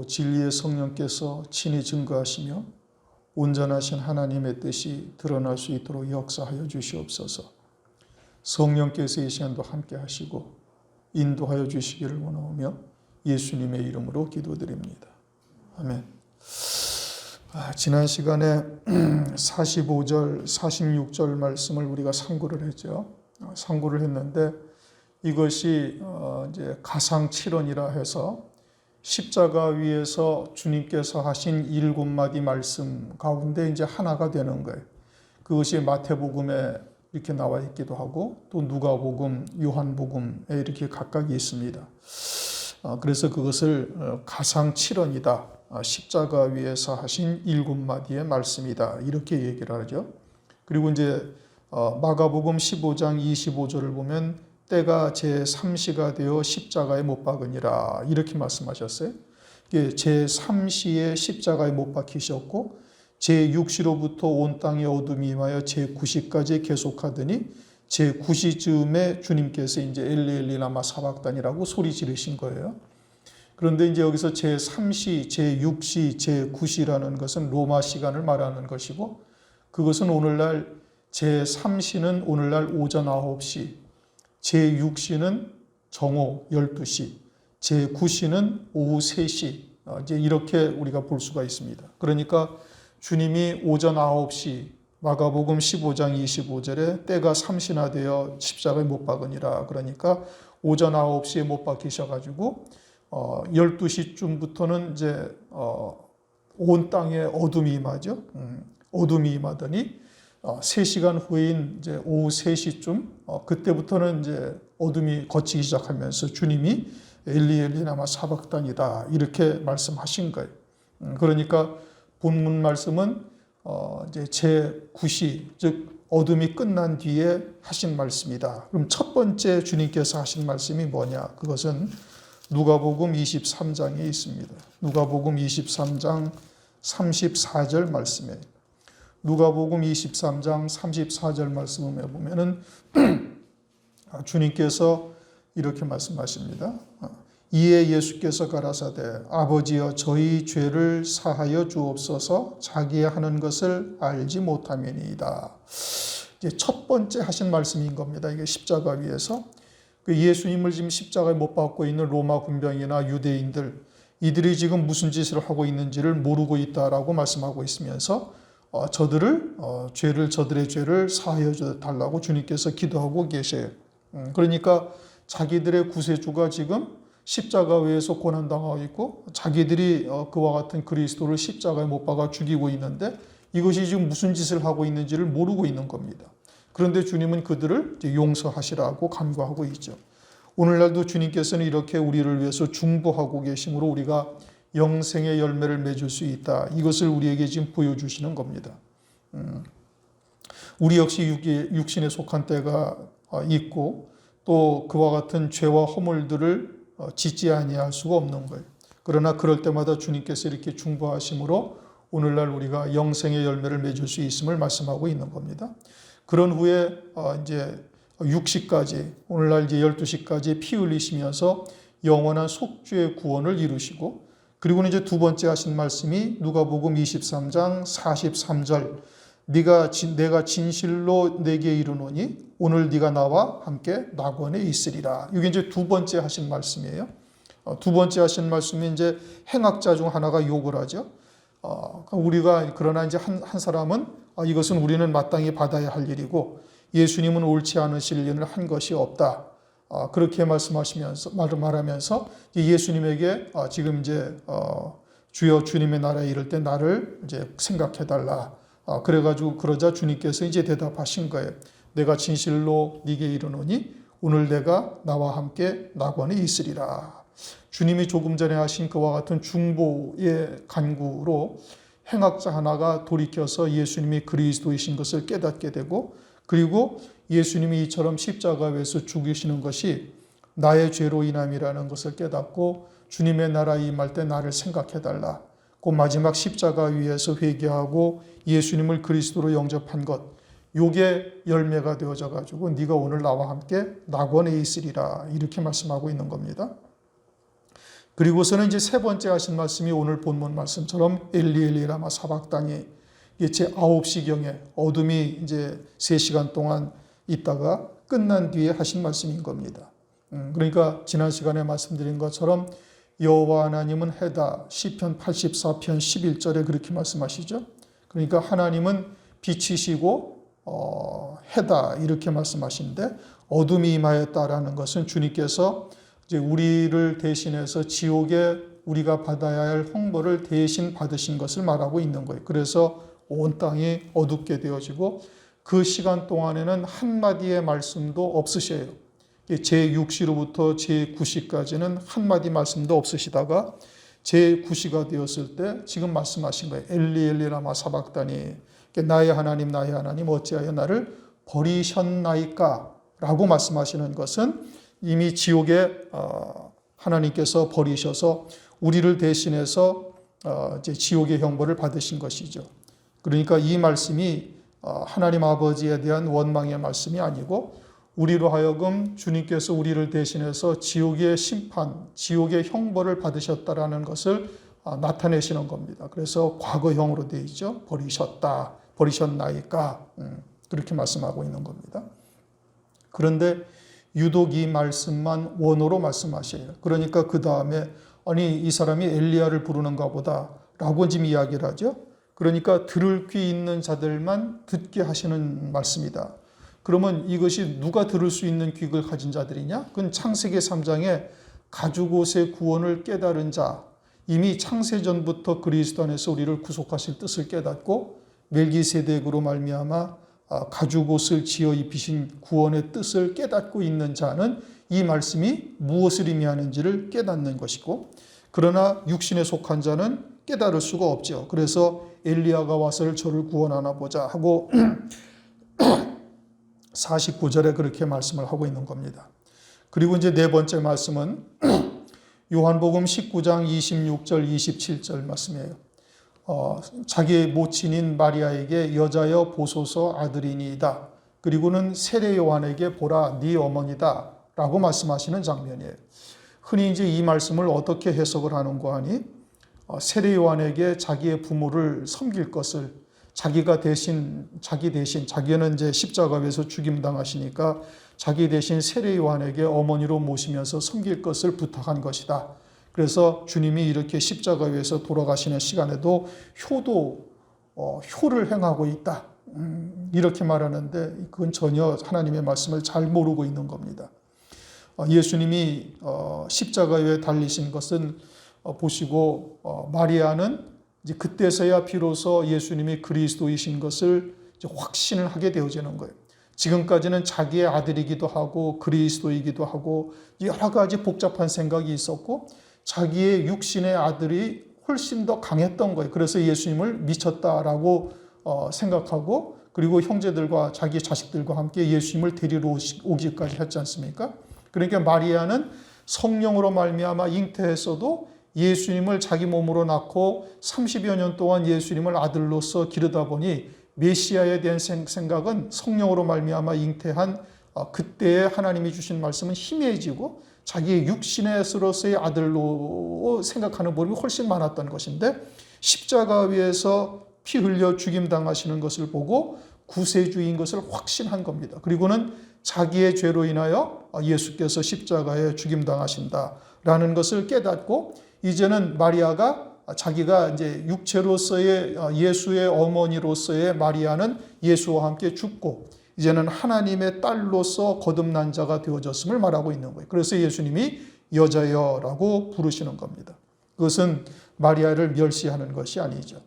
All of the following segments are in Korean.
또 진리의 성령께서 친히 증거하시며 온전하신 하나님의 뜻이 드러날 수 있도록 역사하여 주시옵소서. 성령께서 이 시간도 함께 하시고 인도하여 주시기를 원하오며 예수님의 이름으로 기도드립니다. 아멘. 지난 시간에 45절, 46절 말씀을 우리가 상고를 했죠. 상고를 했는데 이것이 이제 가상칠언이라 해서 십자가 위에서 주님께서 하신 7마디 말씀 가운데 이제 하나가 되는 거예요. 그것이 마태복음에 이렇게 나와 있기도 하고 또 누가복음, 요한복음에 이렇게 각각 있습니다. 그래서 그것을 가상칠언이다. 십자가 위에서 하신 7마디의 말씀이다. 이렇게 얘기를 하죠. 그리고 이제 마가복음 15장 25절을 보면 때가 제3시가 되어 십자가에 못 박으니라 이렇게 말씀하셨어요. 제3시에 십자가에 못 박히셨고 제6시로부터 온 땅에 어둠이 임하여 제9시까지 계속하더니 제9시쯤에 주님께서 이제 엘리 엘리 라마 사박단이라고 소리 지르신 거예요. 그런데 이제 여기서 제3시, 제6시, 제9시라는 것은 로마 시간을 말하는 것이고 그것은 오늘날 제3시는 오늘날 오전 9시, 제6시는 정오 12시, 제9시는 오후 3시 이제 이렇게 우리가 볼 수가 있습니다. 그러니까 주님이 오전 9시 마가복음 15장 25절에 때가 3시나 되어 십자가에 못 박으니라 그러니까 오전 9시에 못 박히셔가지고 12시쯤부터는 이제 온 땅에 어둠이 임하죠. 어둠이 임하더니 3시간 후인 이제 오후 3시쯤 그때부터는 이제 어둠이 걷히기 시작하면서 주님이 엘리 엘리 라마 사박단이다 이렇게 말씀하신 거예요. 그러니까 본문 말씀은 이제 제9시 즉 어둠이 끝난 뒤에 하신 말씀이다. 그럼 첫 번째 주님께서 하신 말씀이 뭐냐? 그것은 누가복음 23장에 있습니다. 누가복음 23장 34절 말씀이에요. 누가복음 23장 34절 말씀에 보면은 주님께서 이렇게 말씀하십니다. 이에 예수께서 가라사대 아버지여 저희 죄를 사하여 주옵소서 자기의 하는 것을 알지 못함이니이다. 이제 첫 번째 하신 말씀인 겁니다. 이게 십자가 위에서 예수님을 지금 십자가에 못 박고 있는 로마 군병이나 유대인들 이들이 지금 무슨 짓을 하고 있는지를 모르고 있다라고 말씀하고 있으면서 저들의 죄를 사하여 달라고 주님께서 기도하고 계셔요. 그러니까 자기들의 구세주가 지금 십자가 위에서 고난당하고 있고 자기들이 그와 같은 그리스도를 십자가에 못 박아 죽이고 있는데 이것이 지금 무슨 짓을 하고 있는지를 모르고 있는 겁니다. 그런데 주님은 그들을 용서하시라고 간구하고 있죠. 오늘날도 주님께서는 이렇게 우리를 위해서 중보하고 계심으로 우리가 영생의 열매를 맺을 수 있다. 이것을 우리에게 지금 보여주시는 겁니다. 우리 역시 육신에 속한 때가 있고 또 그와 같은 죄와 허물들을 짓지 아니할 수가 없는 거예요. 그러나 그럴 때마다 주님께서 이렇게 중보하심으로 오늘날 우리가 영생의 열매를 맺을 수 있음을 말씀하고 있는 겁니다. 그런 후에 이제 6시까지 오늘날 이제 12시까지 피 흘리시면서 영원한 속죄의 구원을 이루시고 그리고는 이제 두 번째 하신 말씀이 누가복음 23장 43절 내가 진실로 내게 이르노니 오늘 네가 나와 함께 낙원에 있으리라. 이게 이제 두 번째 하신 말씀이에요. 두 번째 하신 말씀이 이제 행악자 중 하나가 욕을 하죠. 우리가 그러나 이제 한 사람은 이것은 우리는 마땅히 받아야 할 일이고 예수님은 옳지 않으실 일을 한 것이 없다. 그렇게 말하면서 예수님에게 지금 이제 주여 주님의 나라에 이를 때 나를 이제 생각해 달라. 그래가지고 그러자 주님께서 이제 대답하신 거예요. 내가 진실로 네게 이르노니 오늘 내가 나와 함께 낙원에 있으리라. 주님이 조금 전에 하신 그와 같은 중보의 간구로 행악자 하나가 돌이켜서 예수님이 그리스도이신 것을 깨닫게 되고 그리고 예수님이 이처럼 십자가에서 죽으시는 것이 나의 죄로 인함이라는 것을 깨닫고 주님의 나라에 임할 때 나를 생각해달라. 그 마지막 십자가 위에서 회개하고 예수님을 그리스도로 영접한 것, 요게 열매가 되어져 가지고 네가 오늘 나와 함께 낙원에 있으리라 이렇게 말씀하고 있는 겁니다. 그리고서는 이제 세 번째 하신 말씀이 오늘 본문 말씀처럼 엘리 엘리 라마 사박당이 제 9시경에 어둠이 이제 3시간 동안 있다가 끝난 뒤에 하신 말씀인 겁니다. 그러니까 지난 시간에 말씀드린 것처럼 여호와 하나님은 해다 시편 84편 11절에 그렇게 말씀하시죠. 그러니까 하나님은 빛이시고 해다 이렇게 말씀하시는데 어둠이 임하였다라는 것은 주님께서 이제 우리를 대신해서 지옥에 우리가 받아야 할 형벌을 대신 받으신 것을 말하고 있는 거예요. 그래서 온 땅이 어둡게 되어지고 그 시간 동안에는 한마디의 말씀도 없으셔요. 제6시로부터 제9시까지는 한마디 말씀도 없으시다가 제9시가 되었을 때 지금 말씀하신 거예요. 엘리 엘리 라마 사박다니 나의 하나님 어찌하여 나를 버리셨나이까 라고 말씀하시는 것은 이미 지옥에 하나님께서 버리셔서 우리를 대신해서 이제 지옥의 형벌을 받으신 것이죠. 그러니까 이 말씀이 하나님 아버지에 대한 원망의 말씀이 아니고 우리로 하여금 주님께서 우리를 대신해서 지옥의 심판, 지옥의 형벌을 받으셨다라는 것을 나타내시는 겁니다. 그래서 과거형으로 되어 있죠. 버리셨나이까 그렇게 말씀하고 있는 겁니다. 그런데 유독 이 말씀만 원어로 말씀하셔요. 그러니까 그 다음에 아니 이 사람이 엘리야를 부르는가 보다 라고 지금 이야기를 하죠. 그러니까 들을 귀 있는 자들만 듣게 하시는 말씀이다. 그러면 이것이 누가 들을 수 있는 귀를 가진 자들이냐? 그건 창세기 3장에 가죽옷의 구원을 깨달은 자, 이미 창세전부터 그리스도 안에서 우리를 구속하실 뜻을 깨닫고 멜기세덱으로 말미암아 가죽옷을 지어 입히신 구원의 뜻을 깨닫고 있는 자는 이 말씀이 무엇을 의미하는지를 깨닫는 것이고, 그러나 육신에 속한 자는 깨달을 수가 없죠. 그래서 엘리야가 와서 저를 구원하나 보자 하고 49절에 그렇게 말씀을 하고 있는 겁니다. 그리고 이제 네 번째 말씀은 요한복음 19장 26절 27절 말씀이에요. 자기의 모친인 마리아에게 여자여 보소서 아들이니이다. 그리고는 세례 요한에게 보라 네 어머니다 라고 말씀하시는 장면이에요. 흔히 이제 이 말씀을 어떻게 해석을 하는가 하니 세례 요한에게 자기의 부모를 섬길 것을 자기가 대신 자기는 이제 십자가에서 죽임 당하시니까 자기 대신 세례 요한에게 어머니로 모시면서 섬길 것을 부탁한 것이다. 그래서 주님이 이렇게 십자가 위에서 돌아가시는 시간에도 효를 행하고 있다. 이렇게 말하는데 그건 전혀 하나님의 말씀을 잘 모르고 있는 겁니다. 예수님이 십자가 위에 달리신 것은 보시고 마리아는 이제 그때서야 비로소 예수님이 그리스도이신 것을 이제 확신을 하게 되어지는 거예요. 지금까지는 자기의 아들이기도 하고 그리스도이기도 하고 여러 가지 복잡한 생각이 있었고 자기의 육신의 아들이 훨씬 더 강했던 거예요. 그래서 예수님을 미쳤다라고 생각하고 그리고 형제들과 자기 자식들과 함께 예수님을 데리러 오기까지 했지 않습니까? 그러니까 마리아는 성령으로 말미암아 잉태했어도 예수님을 자기 몸으로 낳고 30여 년 동안 예수님을 아들로서 기르다 보니 메시아에 대한 생각은 성령으로 말미암아 잉태한 그때의 하나님이 주신 말씀은 희미해지고 자기의 육신에서로서의 아들로 생각하는 부분이 훨씬 많았던 것인데 십자가 위에서 피 흘려 죽임 당하시는 것을 보고 구세주인 것을 확신한 겁니다. 그리고는 자기의 죄로 인하여 예수께서 십자가에 죽임 당하신다라는 것을 깨닫고 이제는 마리아가 자기가 이제 육체로서의 예수의 어머니로서의 마리아는 예수와 함께 죽고 이제는 하나님의 딸로서 거듭난 자가 되어졌음을 말하고 있는 거예요. 그래서 예수님이 여자여라고 부르시는 겁니다. 그것은 마리아를 멸시하는 것이 아니죠.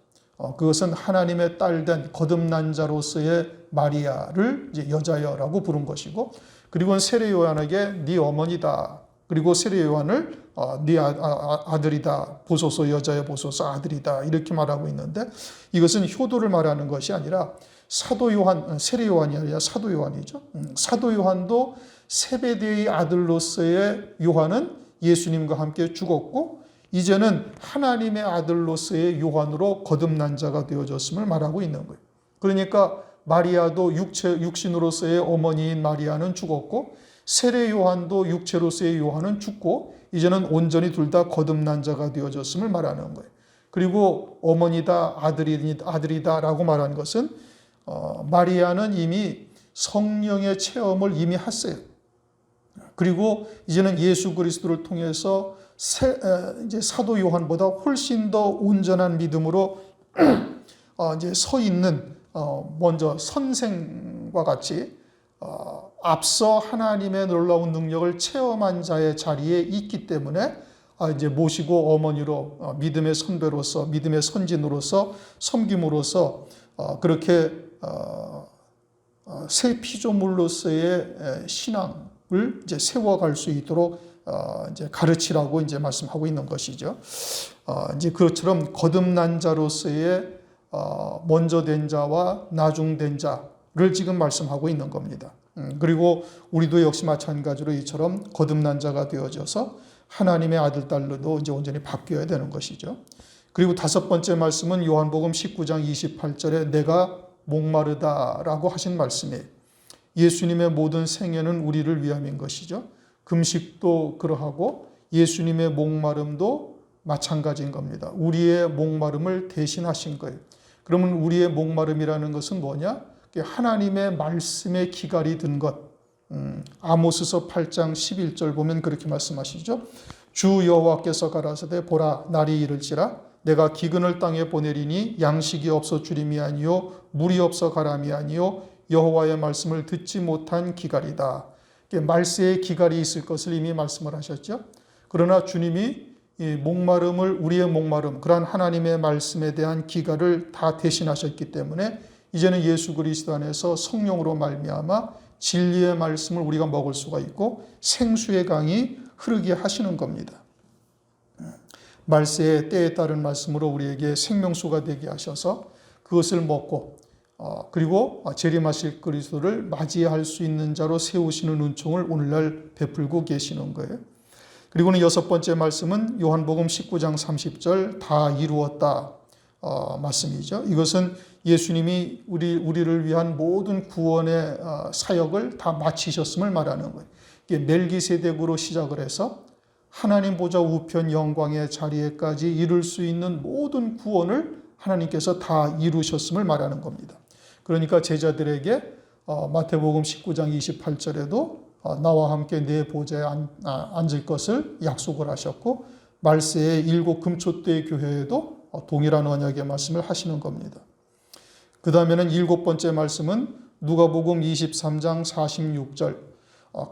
그것은 하나님의 딸된 거듭난 자로서의 마리아를 이제 여자여라고 부른 것이고, 그리고 세례 요한에게 네 어머니다. 그리고 세례 요한을 네 아들이다. 보소서 여자여 보소서 아들이다. 이렇게 말하고 있는데 이것은 효도를 말하는 것이 아니라 사도 요한, 세례 요한이 아니라 사도 요한이죠. 사도 요한도 세베대의 아들로서의 요한은 예수님과 함께 죽었고 이제는 하나님의 아들로서의 요한으로 거듭난 자가 되어졌음을 말하고 있는 거예요. 그러니까 마리아도 육신으로서의 어머니인 마리아는 죽었고 세례 요한도 육체로서의 요한은 죽고 이제는 온전히 둘 다 거듭난 자가 되어졌음을 말하는 거예요. 그리고 어머니다 아들이다라고 말한 것은 마리아는 이미 성령의 체험을 이미 했어요. 그리고 이제는 예수 그리스도를 통해서 이제 사도 요한보다 훨씬 더 온전한 믿음으로 이제 서 있는 먼저 선생과 같이 앞서 하나님의 놀라운 능력을 체험한 자의 자리에 있기 때문에 이제 모시고 어머니로 믿음의 선배로서 믿음의 선진으로서 섬김으로써 그렇게 새 피조물로서의 신앙을 이제 세워갈 수 있도록 이제 가르치라고 이제 말씀하고 있는 것이죠. 이제 그것처럼 거듭난 자로서의 먼저 된 자와 나중된 자를 지금 말씀하고 있는 겁니다. 그리고 우리도 역시 마찬가지로 이처럼 거듭난 자가 되어져서 하나님의 아들, 딸로도 이제 온전히 바뀌어야 되는 것이죠. 그리고 다섯 번째 말씀은 요한복음 19장 28절에 내가 목마르다라고 하신 말씀이에요. 예수님의 모든 생애는 우리를 위함인 것이죠. 금식도 그러하고 예수님의 목마름도 마찬가지인 겁니다. 우리의 목마름을 대신하신 거예요. 그러면 우리의 목마름이라는 것은 뭐냐? 하나님의 말씀에 기갈이 든 것. 아모스서 8장 11절 보면 그렇게 말씀하시죠. 주 여호와께서 가라사대 보라 날이 이를지라 내가 기근을 땅에 보내리니 양식이 없어 주림이 아니요 물이 없어 가람이 아니요 여호와의 말씀을 듣지 못한 기갈이다. 말세에 기갈이 있을 것을 이미 말씀을 하셨죠. 그러나 주님이 이 목마름을 우리의 목마름 그러한 하나님의 말씀에 대한 기갈을 다 대신하셨기 때문에 이제는 예수 그리스도 안에서 성령으로 말미암아 진리의 말씀을 우리가 먹을 수가 있고 생수의 강이 흐르게 하시는 겁니다. 말세의 때에 따른 말씀으로 우리에게 생명수가 되게 하셔서 그것을 먹고 그리고 재림하실 그리스도를 맞이할 수 있는 자로 세우시는 은총을 오늘날 베풀고 계시는 거예요. 그리고는 여섯 번째 말씀은 요한복음 19장 30절 다 이루었다 말씀이죠. 이것은 예수님이 우리를 위한 모든 구원의 사역을 다 마치셨음을 말하는 거예요. 멜기세덱으로 시작을 해서 하나님 보좌 우편 영광의 자리에까지 이룰 수 있는 모든 구원을 하나님께서 다 이루셨음을 말하는 겁니다. 그러니까 제자들에게 마태복음 19장 28절에도 나와 함께 내 보좌에 앉을 것을 약속을 하셨고 말세의 7 금초대 교회에도 동일한 언약의 말씀을 하시는 겁니다. 그 다음에는 7번째 말씀은 누가복음 23장 46절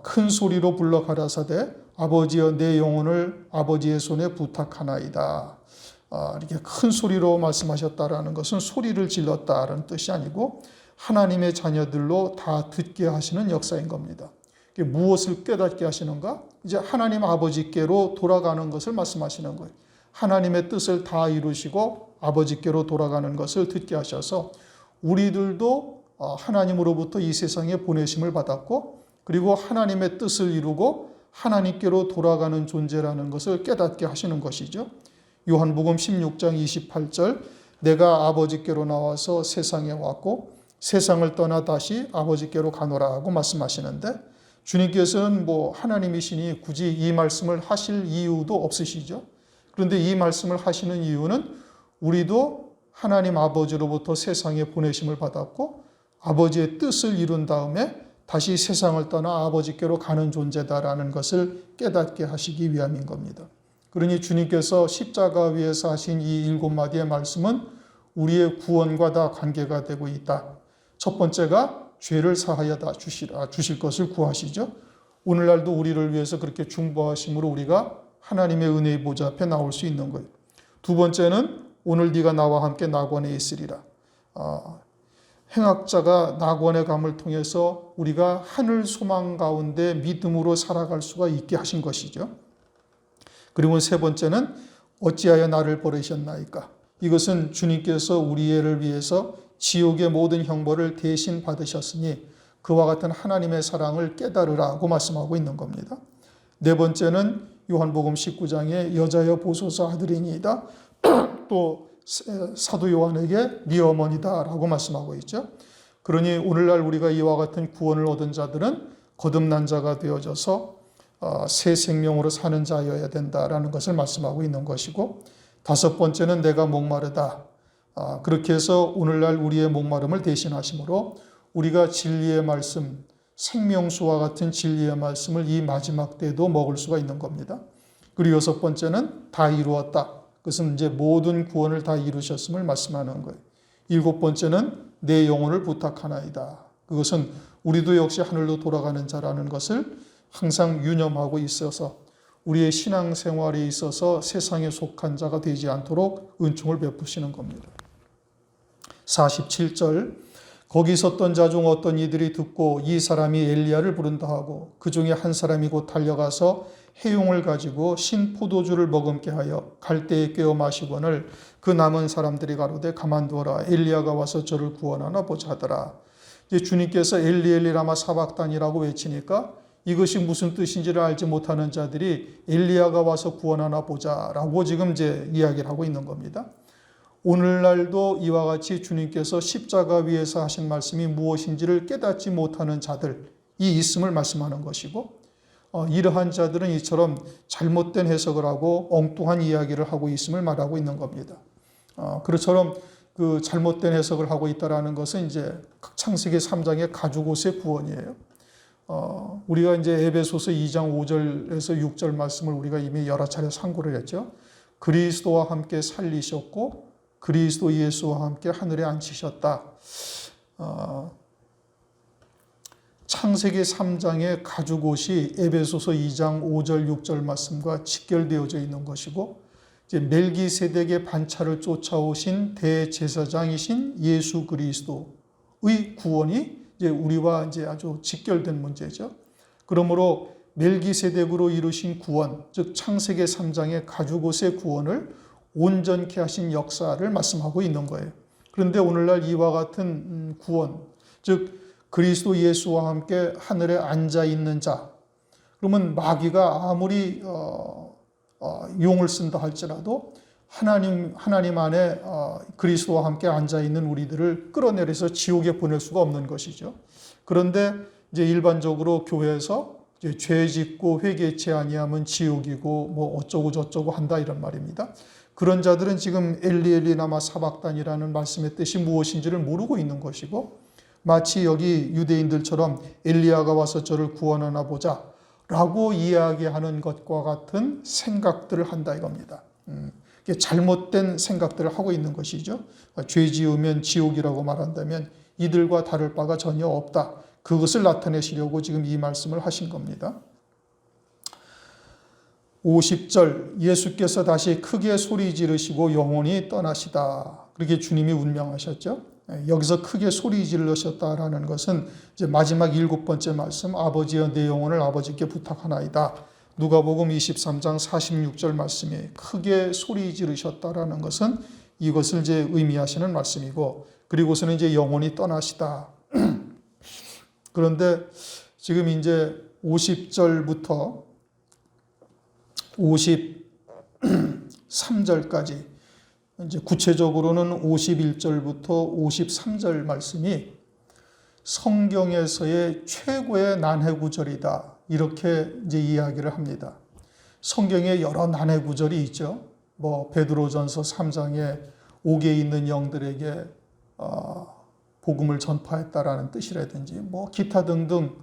큰 소리로 불러 가라사대 아버지여 내 영혼을 아버지의 손에 부탁하나이다. 이렇게 큰 소리로 말씀하셨다라는 것은 소리를 질렀다라는 뜻이 아니고 하나님의 자녀들로 다 듣게 하시는 역사인 겁니다. 무엇을 깨닫게 하시는가? 이제 하나님 아버지께로 돌아가는 것을 말씀하시는 거예요. 하나님의 뜻을 다 이루시고 아버지께로 돌아가는 것을 듣게 하셔서 우리들도 하나님으로부터 이 세상에 보내심을 받았고 그리고 하나님의 뜻을 이루고 하나님께로 돌아가는 존재라는 것을 깨닫게 하시는 것이죠. 요한복음 16장 28절 내가 아버지께로 나와서 세상에 왔고 세상을 떠나 다시 아버지께로 가노라 하고 말씀하시는데 주님께서는 하나님이시니 굳이 이 말씀을 하실 이유도 없으시죠. 그런데 이 말씀을 하시는 이유는 우리도 하나님 아버지로부터 세상에 보내심을 받았고 아버지의 뜻을 이룬 다음에 다시 세상을 떠나 아버지께로 가는 존재다라는 것을 깨닫게 하시기 위함인 겁니다. 그러니 주님께서 십자가 위에서 하신 이 7마디의 말씀은 우리의 구원과 다 관계가 되고 있다. 첫 번째가 죄를 사하여 다 주실 것을 구하시죠. 오늘날도 우리를 위해서 그렇게 중보하심으로 우리가 하나님의 은혜의 보좌 앞에 나올 수 있는 거예요. 두 번째는 오늘 네가 나와 함께 낙원에 있으리라. 행악자가 낙원의 감을 통해서 우리가 하늘 소망 가운데 믿음으로 살아갈 수가 있게 하신 것이죠. 그리고 세 번째는 어찌하여 나를 버리셨나이까. 이것은 주님께서 우리를 위해서 지옥의 모든 형벌을 대신 받으셨으니 그와 같은 하나님의 사랑을 깨달으라고 말씀하고 있는 겁니다. 네 번째는 요한복음 19장에 여자여 보소서 아들이니이다. 또 사도 요한에게 네 어머니다 라고 말씀하고 있죠. 그러니 오늘날 우리가 이와 같은 구원을 얻은 자들은 거듭난 자가 되어져서 새 생명으로 사는 자여야 된다라는 것을 말씀하고 있는 것이고, 다섯 번째는 내가 목마르다. 그렇게 해서 오늘날 우리의 목마름을 대신하심으로 우리가 진리의 말씀, 생명수와 같은 진리의 말씀을 이 마지막 때에도 먹을 수가 있는 겁니다. 그리고 여섯 번째는 다 이루었다. 그것은 이제 모든 구원을 다 이루셨음을 말씀하는 거예요. 일곱 번째는 내 영혼을 부탁하나이다. 그것은 우리도 역시 하늘로 돌아가는 자라는 것을 항상 유념하고 있어서 우리의 신앙생활에 있어서 세상에 속한 자가 되지 않도록 은총을 베푸시는 겁니다. 47절, 거기 섰던 자 중 어떤 이들이 듣고 이 사람이 엘리야를 부른다 하고 그 중에 한 사람이 곧 달려가서 해용을 가지고 신 포도주를 머금게 하여 갈대에 꿰어 마시거늘 그 남은 사람들이 가로되 가만두어라 엘리야가 와서 저를 구원하나 보자 하더라. 이제 주님께서 엘리 엘리 라마 사박단이라고 외치니까 이것이 무슨 뜻인지를 알지 못하는 자들이 엘리야가 와서 구원하나 보자라고 지금 이제 이야기를 하고 있는 겁니다. 오늘날도 이와 같이 주님께서 십자가 위에서 하신 말씀이 무엇인지를 깨닫지 못하는 자들이 있음을 말씀하는 것이고, 이러한 자들은 이처럼 잘못된 해석을 하고 엉뚱한 이야기를 하고 있음을 말하고 있는 겁니다. 그처럼 그 잘못된 해석을 하고 있다라는 것은 이제 창세기 3장의 가죽옷의 구원이에요. 우리가 이제 에베소서 2장 5절에서 6절 말씀을 우리가 이미 여러 차례 상고를 했죠. 그리스도와 함께 살리셨고 그리스도 예수와 함께 하늘에 앉히셨다. 창세기 3장의 가죽옷이 에베소서 2장 5절 6절 말씀과 직결되어져 있는 것이고, 이제 멜기세덱의 반차를 쫓아오신 대제사장이신 예수 그리스도의 구원이 이제 우리와 이제 아주 직결된 문제죠. 그러므로 멜기세덱으로 이루신 구원, 즉 창세기 3장의 가죽옷의 구원을 온전케 하신 역사를 말씀하고 있는 거예요. 그런데 오늘날 이와 같은 구원, 즉 그리스도 예수와 함께 하늘에 앉아 있는 자, 그러면 마귀가 아무리 용을 쓴다 할지라도 하나님 안에 그리스도와 함께 앉아 있는 우리들을 끌어내려서 지옥에 보낼 수가 없는 것이죠. 그런데 이제 일반적으로 교회에서 이제 죄 짓고 회개치 아니하면 지옥이고 뭐 어쩌고 저쩌고 한다 이런 말입니다. 그런 자들은 지금 엘리 엘리 라마 사박단이라는 말씀의 뜻이 무엇인지를 모르고 있는 것이고, 마치 여기 유대인들처럼 엘리야가 와서 저를 구원하나 보자 라고 이야기하는 것과 같은 생각들을 한다 이겁니다. 잘못된 생각들을 하고 있는 것이죠. 죄 지으면 지옥이라고 말한다면 이들과 다를 바가 전혀 없다. 그것을 나타내시려고 지금 이 말씀을 하신 겁니다. 50절, 예수께서 다시 크게 소리 지르시고 영원히 떠나시다. 그렇게 주님이 운명하셨죠. 여기서 크게 소리 지르셨다라는 것은 이제 마지막 7번째 말씀, 아버지여 내 영혼을 아버지께 부탁하나이다. 누가복음 23장 46절 말씀이 크게 소리 지르셨다라는 것은 이것을 이제 의미하시는 말씀이고, 그리고서는 이제 영혼이 떠나시다. 그런데 지금 이제 50절부터 53절까지, 이제 구체적으로는 51절부터 53절 말씀이 성경에서의 최고의 난해 구절이다. 이렇게 이제 이야기를 합니다. 성경에 여러 난해 구절이 있죠. 뭐 베드로전서 3장에 옥에 있는 영들에게 복음을 전파했다라는 뜻이라든지 뭐 기타 등등,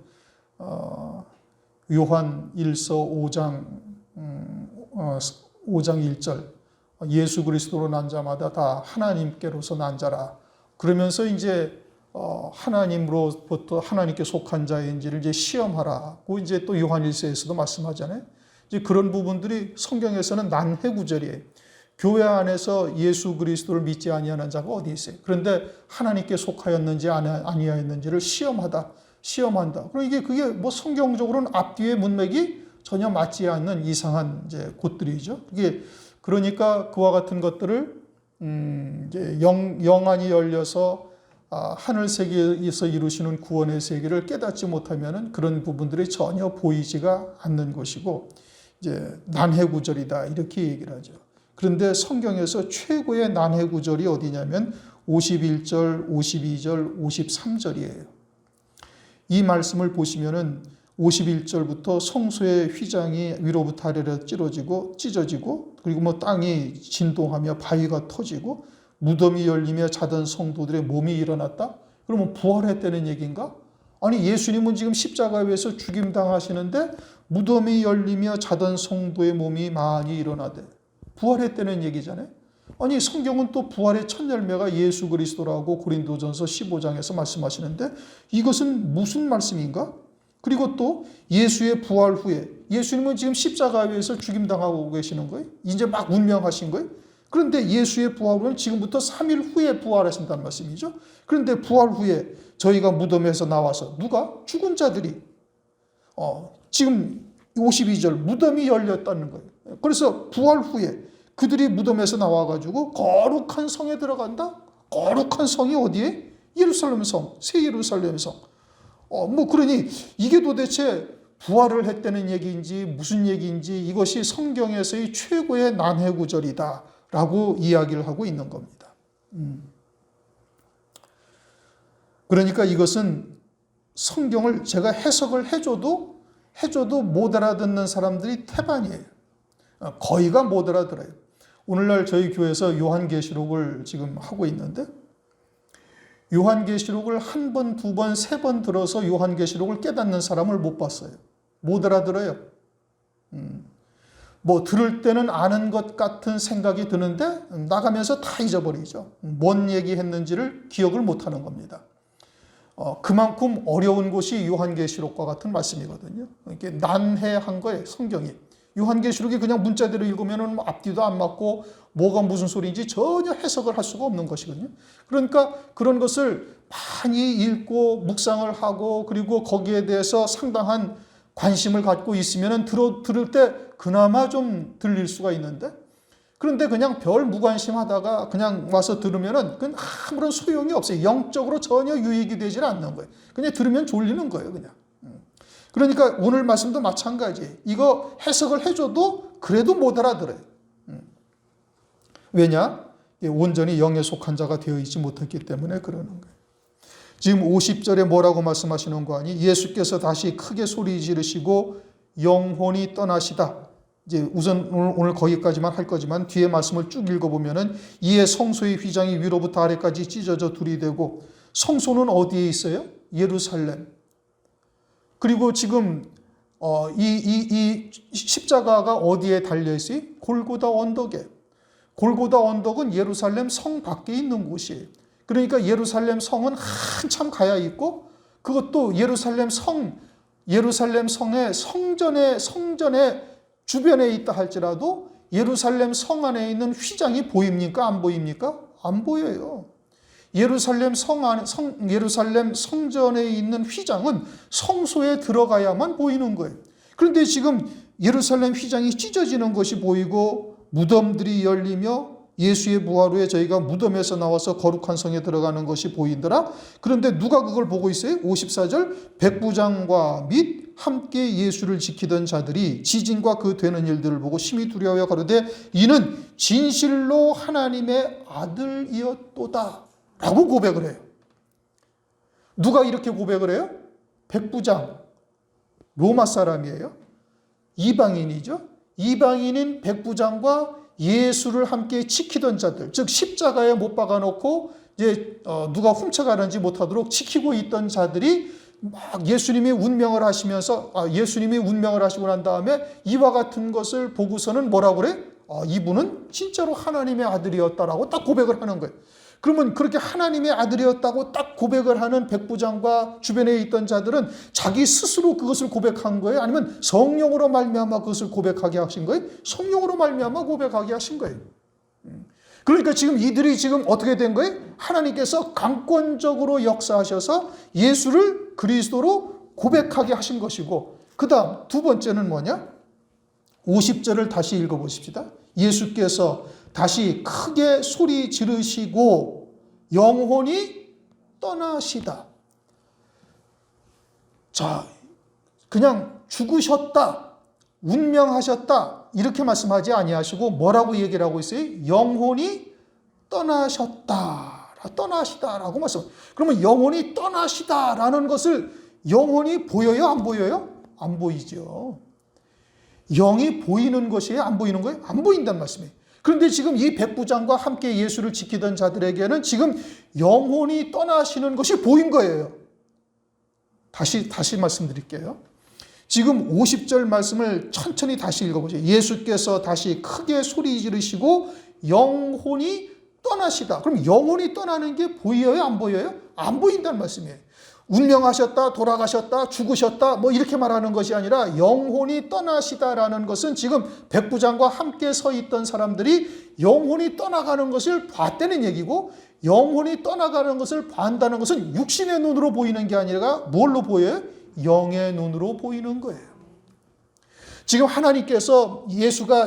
요한 1서 5장 1절 예수 그리스도로 난 자마다 다 하나님께로서 난 자라. 그러면서 이제 하나님으로부터 하나님께 속한 자인지를 이제 시험하라고 이제 또 요한 1서에서도 말씀하잖아요. 이제 그런 부분들이 성경에서는 난해 구절이에요. 교회 안에서 예수 그리스도를 믿지 아니하는 자가 어디 있어요? 그런데 하나님께 속하였는지 아니하였는지를 시험한다. 그럼 그게 뭐 성경적으로는 앞뒤의 문맥이 전혀 맞지 않는 이상한 이제 곳들이죠. 그러니까 그와 같은 것들을 이제 영안이 열려서 하늘 세계에서 이루시는 구원의 세계를 깨닫지 못하면은 그런 부분들이 전혀 보이지가 않는 것이고, 이제 난해 구절이다 이렇게 얘기를 하죠. 그런데 성경에서 최고의 난해 구절이 어디냐면 51절, 52절, 53절이에요. 이 말씀을 보시면은 51절부터 성소의 휘장이 위로부터 아래로 찢어지고 그리고 뭐 땅이 진동하며 바위가 터지고 무덤이 열리며 자던 성도들의 몸이 일어났다? 그러면 부활했다는 얘기인가? 아니 예수님은 지금 십자가에서 죽임당하시는데 무덤이 열리며 자던 성도의 몸이 많이 일어나대. 부활했다는 얘기잖아요. 아니 성경은 또 부활의 첫 열매가 예수 그리스도라고 고린도전서 15장에서 말씀하시는데 이것은 무슨 말씀인가? 그리고 또 예수의 부활 후에 예수님은 지금 십자가에서 죽임당하고 계시는 거예요. 이제 막 운명하신 거예요. 그런데 예수의 부활 후는 지금부터 3일 후에 부활하신다는 말씀이죠. 그런데 부활 후에 저희가 무덤에서 나와서 누가? 죽은 자들이 지금 52절 무덤이 열렸다는 거예요. 그래서 부활 후에 그들이 무덤에서 나와가지고 거룩한 성에 들어간다? 거룩한 성이 어디에? 예루살렘 성, 새 예루살렘 성. 그러니 이게 도대체 부활을 했다는 얘기인지 무슨 얘기인지 이것이 성경에서의 최고의 난해구절이다 라고 이야기를 하고 있는 겁니다. 그러니까 이것은 성경을 제가 해석을 해줘도 못 알아듣는 사람들이 태반이에요. 거의가 못 알아들어요. 오늘날 저희 교회에서 요한계시록을 지금 하고 있는데 요한계시록을 한 번, 두 번, 세 번 들어서 요한계시록을 깨닫는 사람을 못 봤어요. 못 알아들어요. 들을 때는 아는 것 같은 생각이 드는데 나가면서 다 잊어버리죠. 뭔 얘기했는지를 기억을 못하는 겁니다. 그만큼 어려운 곳이 요한계시록과 같은 말씀이거든요. 이렇게 난해한 거예요, 성경이. 요한계시록이 그냥 문자대로 읽으면 앞뒤도 안 맞고 뭐가 무슨 소리인지 전혀 해석을 할 수가 없는 것이거든요. 그러니까 그런 것을 많이 읽고 묵상을 하고 그리고 거기에 대해서 상당한 관심을 갖고 있으면 들을 때 그나마 좀 들릴 수가 있는데 그런데 그냥 별 무관심하다가 그냥 와서 들으면은 그건 아무런 소용이 없어요. 영적으로 전혀 유익이 되질 않는 거예요. 그냥 들으면 졸리는 거예요, 그냥. 그러니까 오늘 말씀도 마찬가지. 이거 해석을 해줘도 그래도 못 알아들어요. 왜냐? 온전히 영에 속한 자가 되어 있지 못했기 때문에 그러는 거예요. 지금 50절에 뭐라고 말씀하시는 거 아니? 예수께서 다시 크게 소리 지르시고 영혼이 떠나시다. 이제 우선 오늘 거기까지만 할 거지만 뒤에 말씀을 쭉 읽어보면은 이에 성소의 휘장이 위로부터 아래까지 찢어져 둘이 되고 성소는 어디에 있어요? 예루살렘. 그리고 지금 이 십자가가 어디에 달려있어요? 골고다 언덕에. 골고다 언덕은 예루살렘 성 밖에 있는 곳이에요. 그러니까 예루살렘 성은 한참 가야 있고 그것도 예루살렘 성의 성전의 주변에 있다 할지라도 예루살렘 성 안에 있는 휘장이 보입니까? 안 보입니까? 안 보여요. 예루살렘 성전에 있는 휘장은 성소에 들어가야만 보이는 거예요. 그런데 지금 예루살렘 휘장이 찢어지는 것이 보이고 무덤들이 열리며 예수의 부활 후에 저희가 무덤에서 나와서 거룩한 성에 들어가는 것이 보이더라. 그런데 누가 그걸 보고 있어요? 54절 백부장과 및 함께 예수를 지키던 자들이 지진과 그 되는 일들을 보고 심히 두려워하여 가로되 이는 진실로 하나님의 아들이었도다 라고 고백을 해요. 누가 이렇게 고백을 해요? 백부장, 로마 사람이에요. 이방인이죠. 이방인인 백부장과 예수를 함께 지키던 자들, 즉 십자가에 못 박아놓고 이제 누가 훔쳐가는지 못하도록 지키고 있던 자들이 막 예수님이 운명을 하시면서 예수님이 운명을 하시고 난 다음에 이와 같은 것을 보고서는 뭐라고 그래? 이분은 진짜로 하나님의 아들이었다라고 딱 고백을 하는 거예요. 그러면 그렇게 하나님의 아들이었다고 딱 고백을 하는 백부장과 주변에 있던 자들은 자기 스스로 그것을 고백한 거예요? 아니면 성령으로 말미암아 그것을 고백하게 하신 거예요? 성령으로 말미암아 고백하게 하신 거예요. 그러니까 지금 이들이 지금 어떻게 된 거예요? 하나님께서 강권적으로 역사하셔서 예수를 그리스도로 고백하게 하신 것이고 그 다음 두 번째는 뭐냐? 50절을 다시 읽어보십시다. 예수께서 다시 크게 소리 지르시고 영혼이 떠나시다. 자, 그냥 죽으셨다, 운명하셨다 이렇게 말씀하지 아니하시고 뭐라고 얘기를 하고 있어요? 영혼이 떠나셨다라고 떠나시다라고 말씀. 그러면 영혼이 떠나시다라는 것을 영혼이 보여요? 안 보여요? 안 보이죠. 영이 보이는 것이에요? 안 보이는 거예요? 안 보인다는 말씀이에요. 그런데 지금 이 백부장과 함께 예수를 지키던 자들에게는 지금 영혼이 떠나시는 것이 보인 거예요. 다시 말씀드릴게요. 지금 50절 말씀을 천천히 다시 읽어보세요. 예수께서 다시 크게 소리 지르시고 영혼이 떠나시다. 그럼 영혼이 떠나는 게 보여요? 안 보여요? 안 보인다는 말씀이에요. 운명하셨다, 돌아가셨다, 죽으셨다 뭐 이렇게 말하는 것이 아니라 영혼이 떠나시다라는 것은 지금 백부장과 함께 서 있던 사람들이 영혼이 떠나가는 것을 봤다는 얘기고, 영혼이 떠나가는 것을 반다는 것은 육신의 눈으로 보이는 게 아니라 뭘로 보여요? 영의 눈으로 보이는 거예요. 지금 하나님께서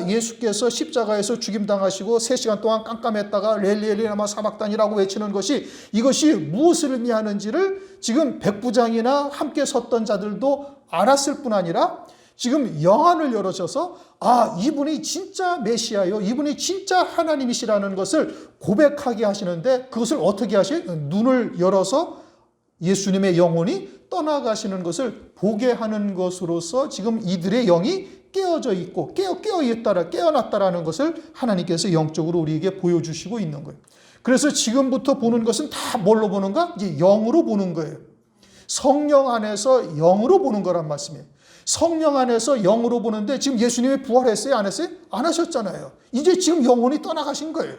예수께서 십자가에서 죽임당하시고 3시간 동안 깜깜했다가 렐리엘리라마 사박단이라고 외치는 것이, 이것이 무엇을 의미하는지를 지금 백부장이나 함께 섰던 자들도 알았을 뿐 아니라 지금 영안을 열어셔서 이분이 진짜 메시아요, 이분이 진짜 하나님이시라는 것을 고백하게 하시는데, 그것을 어떻게 하셔요? 눈을 열어서 예수님의 영혼이 떠나가시는 것을 보게 하는 것으로서 지금 이들의 영이 깨어져 있고 깨어났다라는 것을 하나님께서 영적으로 우리에게 보여주시고 있는 거예요. 그래서 지금부터 보는 것은 다 뭘로 보는가? 이제 영으로 보는 거예요. 성령 안에서 영으로 보는 거란 말씀이에요. 성령 안에서 영으로 보는데 지금 예수님이 부활했어요? 안 했어요? 안 하셨잖아요. 이제 지금 영혼이 떠나가신 거예요.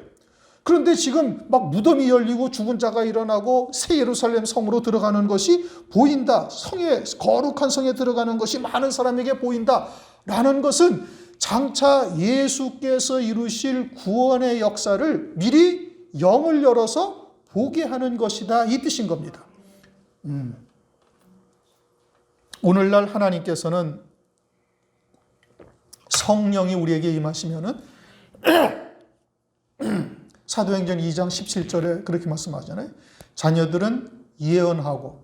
그런데 지금 막 무덤이 열리고 죽은 자가 일어나고 새 예루살렘 성으로 들어가는 것이 보인다. 거룩한 성에 들어가는 것이 많은 사람에게 보인다. 라는 것은 장차 예수께서 이루실 구원의 역사를 미리 영을 열어서 보게 하는 것이다. 이 뜻인 겁니다. 오늘날 하나님께서는 성령이 우리에게 임하시면은 사도행전 2장 17절에 그렇게 말씀하잖아요. 자녀들은 예언하고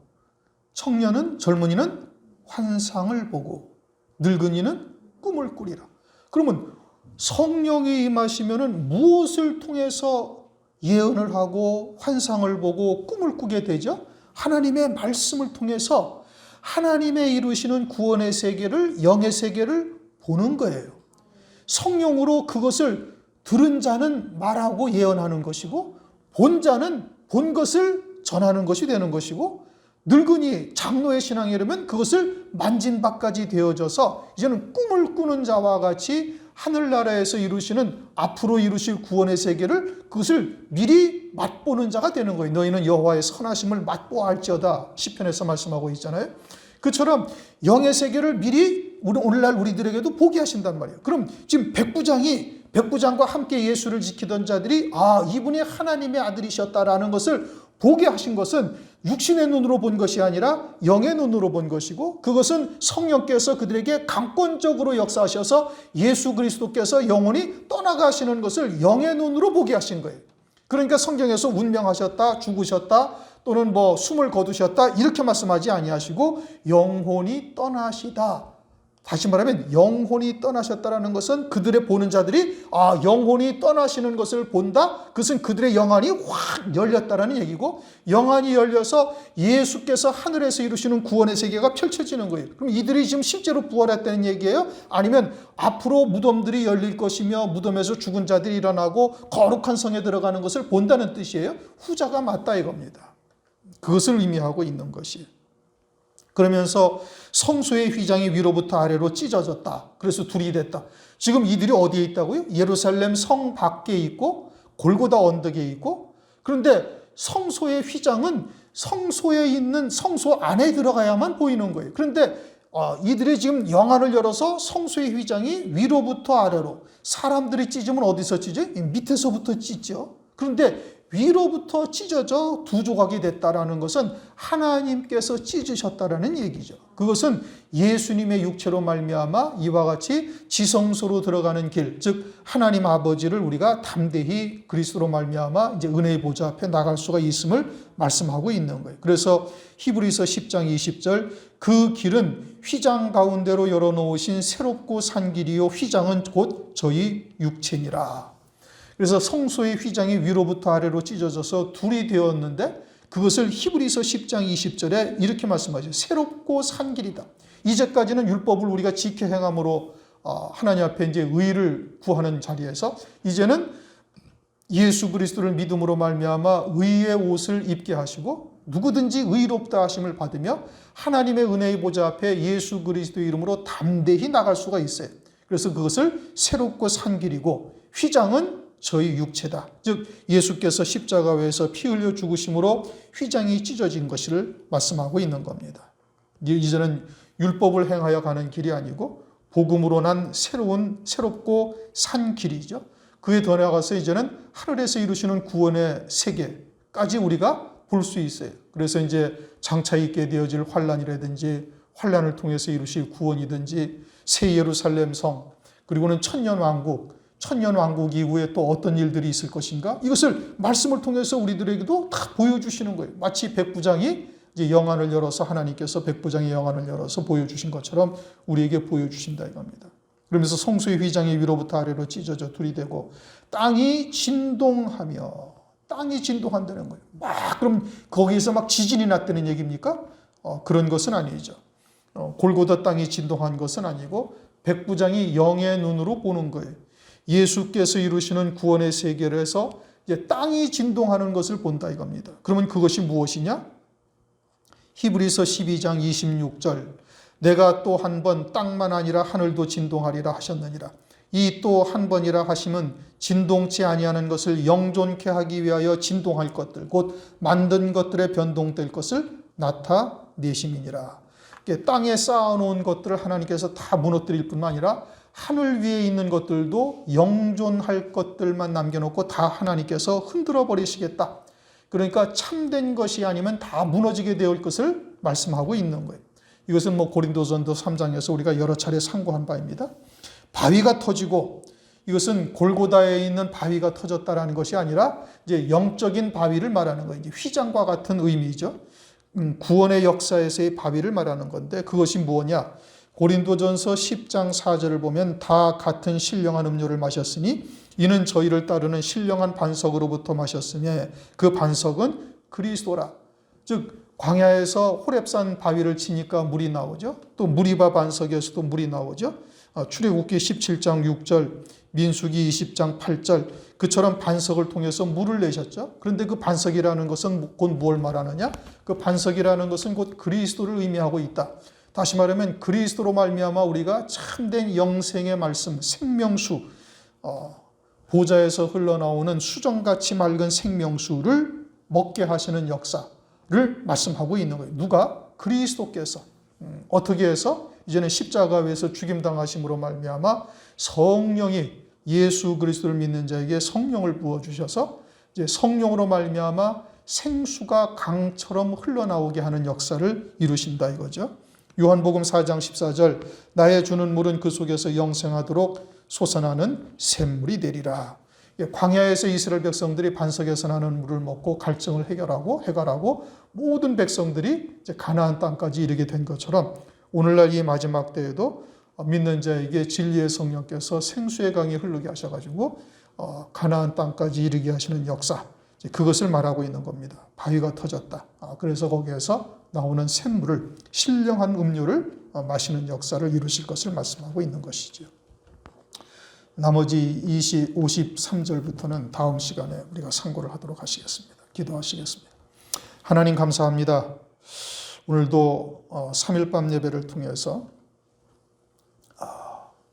젊은이는 환상을 보고 늙은이는 꿈을 꾸리라. 그러면 성령이 임하시면은 무엇을 통해서 예언을 하고 환상을 보고 꿈을 꾸게 되죠? 하나님의 말씀을 통해서 하나님의 이루시는 구원의 세계를, 영의 세계를 보는 거예요. 성령으로 그것을 들은 자는 말하고 예언하는 것이고, 본 자는 본 것을 전하는 것이 되는 것이고, 늙은이 장로의 신앙이 이르면 그것을 만진 바까지 되어져서 이제는 꿈을 꾸는 자와 같이 하늘나라에서 이루시는, 앞으로 이루실 구원의 세계를, 그것을 미리 맛보는 자가 되는 거예요. 너희는 여호와의 선하심을 맛보아 알지어다, 시편에서 말씀하고 있잖아요. 그처럼 영의 세계를 미리 오늘날 우리들에게도 보게 하신단 말이에요. 그럼 지금 백부장과 함께 예수를 지키던 자들이 이분이 하나님의 아들이셨다라는 것을 보게 하신 것은 육신의 눈으로 본 것이 아니라 영의 눈으로 본 것이고, 그것은 성령께서 그들에게 강권적으로 역사하셔서 예수 그리스도께서 영혼이 떠나가시는 것을 영의 눈으로 보게 하신 거예요. 그러니까 성경에서 운명하셨다, 죽으셨다, 또는 숨을 거두셨다 이렇게 말씀하지 아니하시고 영혼이 떠나시다. 다시 말하면 영혼이 떠나셨다라는 것은 그들의 보는 자들이 영혼이 떠나시는 것을 본다. 그것은 그들의 영안이 확 열렸다라는 얘기고, 영안이 열려서 예수께서 하늘에서 이루시는 구원의 세계가 펼쳐지는 거예요. 그럼 이들이 지금 실제로 부활했다는 얘기예요? 아니면 앞으로 무덤들이 열릴 것이며 무덤에서 죽은 자들이 일어나고 거룩한 성에 들어가는 것을 본다는 뜻이에요? 후자가 맞다 이겁니다. 그것을 의미하고 있는 것이에요. 그러면서 성소의 휘장이 위로부터 아래로 찢어졌다. 그래서 둘이 됐다. 지금 이들이 어디에 있다고요? 예루살렘 성 밖에 있고 골고다 언덕에 있고, 그런데 성소의 휘장은 성소에 있는 성소 안에 들어가야만 보이는 거예요. 그런데 이들이 지금 영안을 열어서 성소의 휘장이 위로부터 아래로, 사람들이 찢으면 어디서 찢어요? 밑에서부터 찢죠. 그런데 위로부터 찢어져 두 조각이 됐다라는 것은 하나님께서 찢으셨다라는 얘기죠. 그것은 예수님의 육체로 말미암아 이와 같이 지성소로 들어가는 길, 즉 하나님 아버지를 우리가 담대히 그리스도로 말미암아 이제 은혜의 보좌 앞에 나갈 수가 있음을 말씀하고 있는 거예요. 그래서 히브리서 10장 20절, 그 길은 휘장 가운데로 열어놓으신 새롭고 산 길이요 휘장은 곧 저희 육체니라. 그래서 성소의 휘장이 위로부터 아래로 찢어져서 둘이 되었는데 그것을 히브리서 10장 20절에 이렇게 말씀하죠. 새롭고 산 길이다. 이제까지는 율법을 우리가 지켜 행함으로 하나님 앞에 이제 의를 구하는 자리에서 이제는 예수 그리스도를 믿음으로 말미암아 의의 옷을 입게 하시고 누구든지 의롭다 하심을 받으며 하나님의 은혜의 보좌 앞에 예수 그리스도의 이름으로 담대히 나갈 수가 있어요. 그래서 그것을 새롭고 산 길이고 휘장은 저희 육체다. 즉 예수께서 십자가에서 피 흘려 죽으심으로 휘장이 찢어진 것을 말씀하고 있는 겁니다. 이제는 율법을 행하여 가는 길이 아니고 복음으로 난 새롭고 산 길이죠. 그에 더 나아가서 이제는 하늘에서 이루시는 구원의 세계까지 우리가 볼 수 있어요. 그래서 이제 장차 있게 되어질 환란이라든지 환란을 통해서 이루실 구원이든지 새 예루살렘 성 그리고는 천년 왕국 이후에 또 어떤 일들이 있을 것인가 이것을 말씀을 통해서 우리들에게도 다 보여주시는 거예요. 마치 백부장이 이제 영안을 열어서 하나님께서 백부장의 영안을 열어서 보여주신 것처럼 우리에게 보여주신다 이겁니다. 그러면서 성소의 휘장이 위로부터 아래로 찢어져 둘이 되고 땅이 진동한다는 거예요. 그럼 거기에서 막 지진이 났다는 얘기입니까? 그런 것은 아니죠. 골고다 땅이 진동한 것은 아니고 백부장이 영의 눈으로 보는 거예요. 예수께서 이루시는 구원의 세계에서 이제 땅이 진동하는 것을 본다 이겁니다. 그러면 그것이 무엇이냐? 히브리서 12장 26절 내가 또 한 번 땅만 아니라 하늘도 진동하리라 하셨느니라. 이 또 한 번이라 하심은 진동치 아니하는 것을 영존케 하기 위하여 진동할 것들 곧 만든 것들의 변동될 것을 나타내심이니라. 땅에 쌓아놓은 것들을 하나님께서 다 무너뜨릴 뿐만 아니라 하늘 위에 있는 것들도 영존할 것들만 남겨놓고 다 하나님께서 흔들어 버리시겠다. 그러니까 참된 것이 아니면 다 무너지게 될 것을 말씀하고 있는 거예요. 이것은 고린도전도 3장에서 우리가 여러 차례 상고한 바입니다. 바위가 터지고 이것은 골고다에 있는 바위가 터졌다라는 것이 아니라 이제 영적인 바위를 말하는 거예요. 이제 휘장과 같은 의미죠. 구원의 역사에서의 바위를 말하는 건데 그것이 무엇이냐? 고린도전서 10장 4절을 보면 다 같은 신령한 음료를 마셨으니 이는 저희를 따르는 신령한 반석으로부터 마셨으며 그 반석은 그리스도라. 즉 광야에서 호렙산 바위를 치니까 물이 나오죠. 또 무리바 반석에서도 물이 나오죠. 출애굽기 17장 6절, 민수기 20장 8절 그처럼 반석을 통해서 물을 내셨죠. 그런데 그 반석이라는 것은 곧 뭘 말하느냐? 그 반석이라는 것은 곧 그리스도를 의미하고 있다. 다시 말하면 그리스도로 말미암아 우리가 참된 영생의 말씀, 생명수, 보좌에서 흘러나오는 수정같이 맑은 생명수를 먹게 하시는 역사를 말씀하고 있는 거예요. 누가? 그리스도께서. 어떻게 해서? 이제는 십자가 위에서 죽임당하심으로 말미암아 성령이 예수 그리스도를 믿는 자에게 성령을 부어주셔서 이제 성령으로 말미암아 생수가 강처럼 흘러나오게 하는 역사를 이루신다 이거죠. 요한복음 4장 14절 나의 주는 물은 그 속에서 영생하도록 솟아나는 샘물이 되리라. 광야에서 이스라엘 백성들이 반석에서 나는 물을 먹고 갈증을 해결하고 모든 백성들이 이제 가나안 땅까지 이르게 된 것처럼 오늘날 이 마지막 때에도 믿는 자에게 진리의 성령께서 생수의 강이 흐르게 하셔가지고 가나안 땅까지 이르게 하시는 역사 그것을 말하고 있는 겁니다. 바위가 터졌다. 그래서 거기에서 나오는 샘물을 신령한 음료를 마시는 역사를 이루실 것을 말씀하고 있는 것이죠. 나머지 53절부터는 다음 시간에 우리가 상고를 하도록 하시겠습니다. 기도하시겠습니다. 하나님 감사합니다. 오늘도 3일밤 예배를 통해서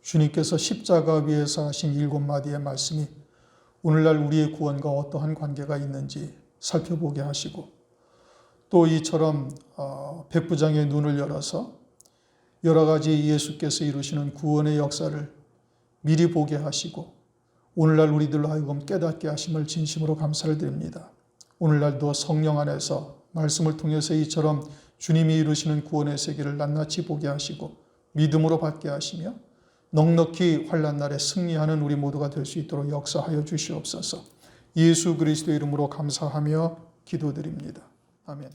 주님께서 십자가 위에서 하신 7마디의 말씀이 오늘날 우리의 구원과 어떠한 관계가 있는지 살펴보게 하시고 또 이처럼 백부장의 눈을 열어서 여러 가지 예수께서 이루시는 구원의 역사를 미리 보게 하시고 오늘날 우리들로 하여금 깨닫게 하심을 진심으로 감사를 드립니다. 오늘날도 성령 안에서 말씀을 통해서 이처럼 주님이 이루시는 구원의 세계를 낱낱이 보게 하시고 믿음으로 받게 하시며 넉넉히 환난 날에 승리하는 우리 모두가 될 수 있도록 역사하여 주시옵소서. 예수 그리스도 이름으로 감사하며 기도드립니다. 아멘.